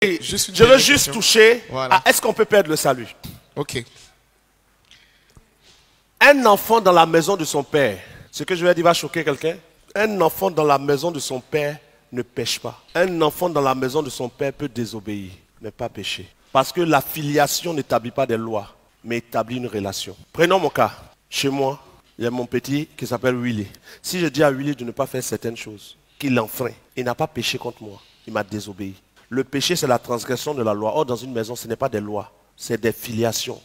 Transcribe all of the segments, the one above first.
Je veux juste toucher à est-ce qu'on peut perdre le salut? Ok. Un enfant dans la maison de son père, ce que je vais dire va choquer quelqu'un. Un enfant dans la maison de son père ne pêche pas. Un enfant dans la maison de son père peut désobéir, mais pas pécher. Parce que la filiation n'établit pas des lois, mais établit une relation. Prenons mon cas. Chez moi, il y a mon petit qui s'appelle Willy. Si je dis à Willy de ne pas faire certaines choses, qu'il enfreint, il n'a pas péché contre moi, il m'a désobéi. Le péché, c'est la transgression de la loi. Or, dans une maison, ce n'est pas des lois, c'est des filiations.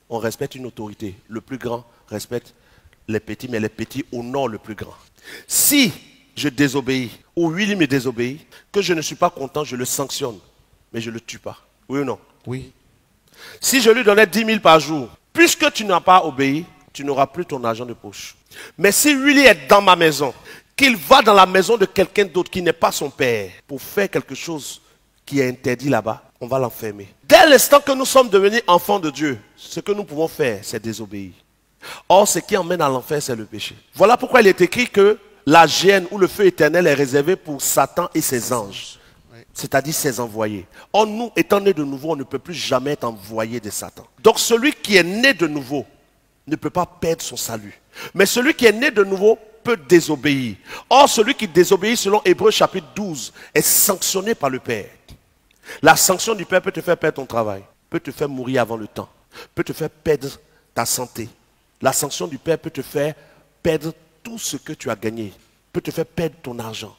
On respecte une autorité. Le plus grand respecte les petits, mais les petits honorent le plus grand. Si je désobéis, ou Willy me désobéit, que je ne suis pas content, je le sanctionne, mais je ne le tue pas. Oui ou non? Oui. Si je lui donnais 10 000 par jour, puisque tu n'as pas obéi, tu n'auras plus ton argent de poche. Mais si Willy est dans ma maison, qu'il va dans la maison de quelqu'un d'autre qui n'est pas son père, pour faire quelque chose qui est interdit là-bas, on va l'enfermer. Dès l'instant que nous sommes devenus enfants de Dieu, ce que nous pouvons faire, c'est désobéir. Or, ce qui emmène à l'enfer, c'est le péché. Voilà pourquoi il est écrit que la géhenne ou le feu éternel est réservé pour Satan et ses anges. C'est-à-dire ses envoyés. Or, nous, étant nés de nouveau, on ne peut plus jamais être envoyé de Satan. Donc, celui qui est né de nouveau ne peut pas perdre son salut. Mais celui qui est né de nouveau peut désobéir. Or, celui qui désobéit, selon Hébreux chapitre 12, est sanctionné par le Père. La sanction du Père peut te faire perdre ton travail, peut te faire mourir avant le temps, peut te faire perdre ta santé. La sanction du Père peut te faire perdre tout ce que tu as gagné, peut te faire perdre ton argent.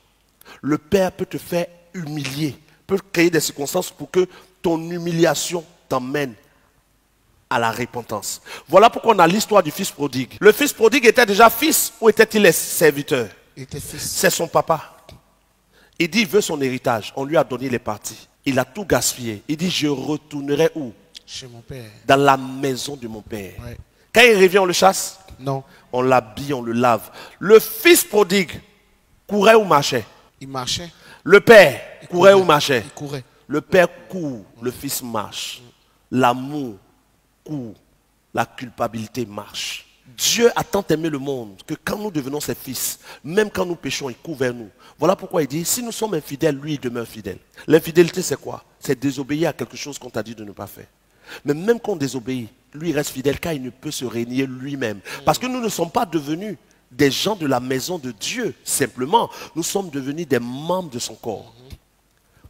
Le Père peut te faire humilier, peut créer des circonstances pour que ton humiliation t'emmène à la repentance. Voilà pourquoi on a l'histoire du fils prodigue. Le fils prodigue était déjà fils ou était-il serviteur? Il était fils. C'est son papa. Il dit il veut son héritage. On lui a donné les parties. Il a tout gaspillé. Il dit je retournerai où? Chez mon père. Dans la maison de mon père. Ouais. Quand il revient, on le chasse? Non. On l'habille, on le lave. Le fils prodigue courait ou marchait? Il marchait. Le père courait ou marchait? Il courait. Le père court, le fils marche. L'amour court, la culpabilité marche. Dieu a tant aimé le monde que quand nous devenons ses fils, même quand nous péchons, il court vers nous. Voilà pourquoi il dit, si nous sommes infidèles, lui, il demeure fidèle. L'infidélité, c'est quoi? C'est désobéir à quelque chose qu'on t'a dit de ne pas faire. Mais même quand on désobéit, lui il reste fidèle car il ne peut se régner lui-même. Parce que nous ne sommes pas devenus des gens de la maison de Dieu. Simplement, nous sommes devenus des membres de son corps.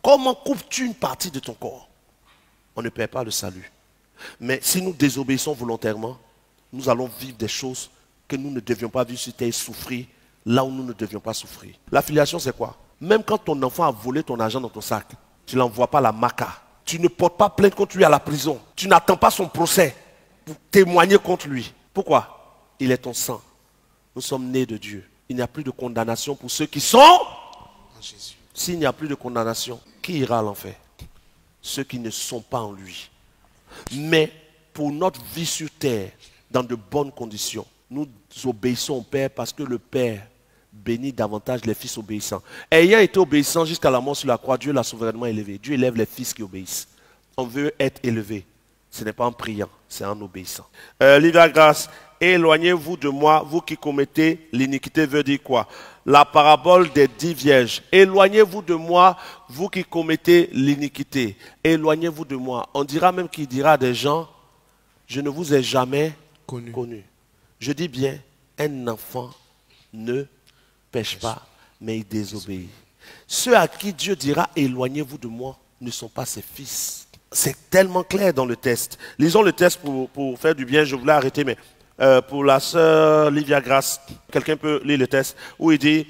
Comment coupes-tu une partie de ton corps? On ne perd pas le salut. Mais si nous désobéissons volontairement, nous allons vivre des choses que nous ne devions pas vivre sur terre et souffrir là où nous ne devions pas souffrir. La filiation, c'est quoi? Même quand ton enfant a volé ton argent dans ton sac, tu ne l'envoies pas à la maca. Tu ne portes pas plainte contre lui à la prison. Tu n'attends pas son procès pour témoigner contre lui. Pourquoi? Il est ton sang. Nous sommes nés de Dieu. Il n'y a plus de condamnation pour ceux qui sont En Jésus. S'il n'y a plus de condamnation, qui ira à l'enfer? Ceux qui ne sont pas en lui. Mais pour notre vie sur terre, dans de bonnes conditions, nous obéissons au Père parce que le Père bénit davantage les fils obéissants. Ayant été obéissant jusqu'à la mort sur la croix, Dieu l'a souverainement élevé. Dieu élève les fils qui obéissent. On veut être élevé. Ce n'est pas en priant, c'est en obéissant. Livre grâce, éloignez-vous de moi, vous qui commettez l'iniquité, veut dire quoi? La parabole des 10 vierges. Éloignez-vous de moi, vous qui commettez l'iniquité. Éloignez-vous de moi. On dira même qu'il dira à des gens, je ne vous ai jamais connu. Je dis bien, un enfant ne pêche pas, mais il désobéit. Ceux à qui Dieu dira, éloignez-vous de moi, ne sont pas ses fils. C'est tellement clair dans le test. Lisons le test pour faire du bien. Je voulais arrêter, mais pour la sœur Livia Grace, quelqu'un peut lire le test où il dit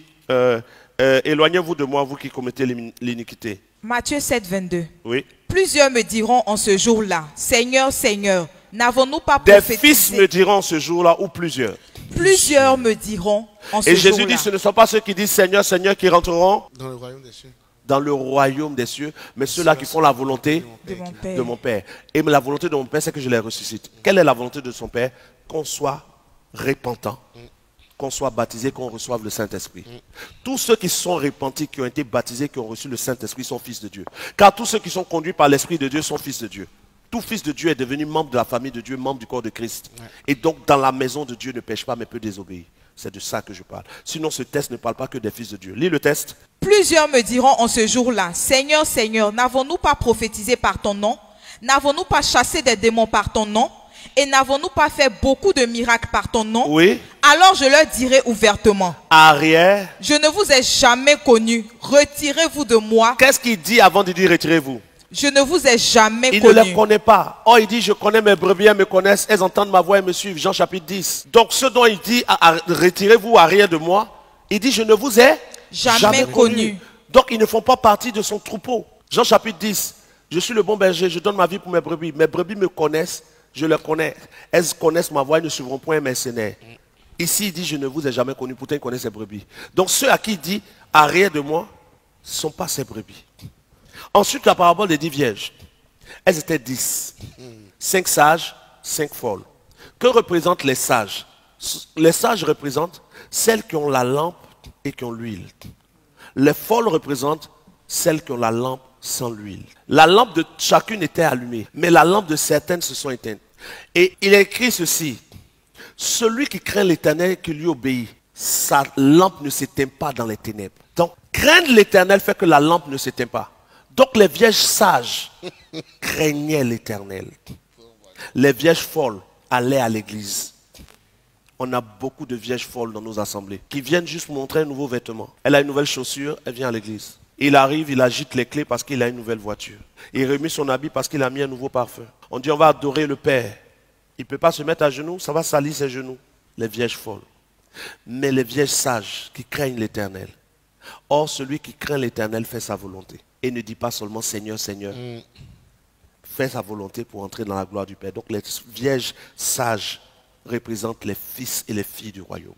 éloignez-vous de moi, vous qui commettez l'iniquité. Matthieu 7, 22. Oui. Plusieurs me diront en ce jour-là, Seigneur, Seigneur, n'avons-nous pas Des prophétisé? fils me diront ce jour-là, ou plusieurs. Plusieurs me diront en ce Et jour-là. Jésus dit, ce ne sont pas ceux qui disent Seigneur, Seigneur qui rentreront Dans le royaume des cieux. dans le royaume des cieux, mais ceux-là qui font la volonté de mon Père. de mon Père. Et la volonté de mon Père, c'est que je les ressuscite. Quelle est la volonté de son Père? Qu'on soit repentant, qu'on soit baptisé, qu'on reçoive le Saint-Esprit. Tous ceux qui sont repentis, qui ont été baptisés, qui ont reçu le Saint-Esprit sont fils de Dieu. Car tous ceux qui sont conduits par l'Esprit de Dieu sont fils de Dieu. Tout fils de Dieu est devenu membre de la famille de Dieu, membre du corps de Christ. Et donc dans la maison de Dieu ne pêche pas mais peut désobéir. C'est de ça que je parle. Sinon, ce texte ne parle pas que des fils de Dieu. Lis le texte. Plusieurs me diront en ce jour-là, Seigneur, Seigneur, n'avons-nous pas prophétisé par ton nom? N'avons-nous pas chassé des démons par ton nom? Et n'avons-nous pas fait beaucoup de miracles par ton nom? Oui. Alors je leur dirai ouvertement, Arrière. je ne vous ai jamais connu, retirez-vous de moi, Qu'est-ce qu'il dit avant de dire retirez-vous? je ne vous ai jamais Il ne les connu. connaît pas. Oh, il dit, je connais mes brebis, elles me connaissent, elles entendent ma voix et me suivent. Jean chapitre 10. Donc, ce dont il dit, retirez-vous arrière de moi, il dit, je ne vous ai Jamais connu. Donc, ils ne font pas partie de son troupeau. Jean chapitre 10. Je suis le bon berger, je donne ma vie pour mes brebis. Mes brebis me connaissent, je les connais. Elles connaissent ma voix, elles ne suivront point un mercenaire. Ici, il dit, je ne vous ai jamais connu, pourtant ils connaissent ses brebis. Donc, ceux à qui il dit, arrière de moi, ne sont pas ses brebis. Ensuite, la parabole des 10 vierges. Elles étaient 10. 5 sages, 5 folles. Que représentent les sages? Les sages représentent celles qui ont la lampe et qui ont l'huile. Les folles représentent celles qui ont la lampe sans l'huile. La lampe de chacune était allumée, mais la lampe de certaines se sont éteintes. Et il est écrit ceci. Celui qui craint l'Éternel et qui lui obéit, sa lampe ne s'éteint pas dans les ténèbres. Donc, craindre l'Éternel fait que la lampe ne s'éteint pas. Donc les vierges sages craignaient l'Éternel. Les vierges folles allaient à l'église. On a beaucoup de vierges folles dans nos assemblées qui viennent juste montrer un nouveau vêtement. Elle a une nouvelle chaussure, elle vient à l'église. Il arrive, il agite les clés parce qu'il a une nouvelle voiture. Il remet son habit parce qu'il a mis un nouveau parfum. On dit on va adorer le Père. Il ne peut pas se mettre à genoux, ça va salir ses genoux. Les vierges folles. Mais les vierges sages qui craignent l'Éternel. Or, celui qui craint l'Éternel fait sa volonté. Et ne dit pas seulement Seigneur, Seigneur. Fait sa volonté pour entrer dans la gloire du Père. Donc les vierges sages représentent les fils et les filles du royaume.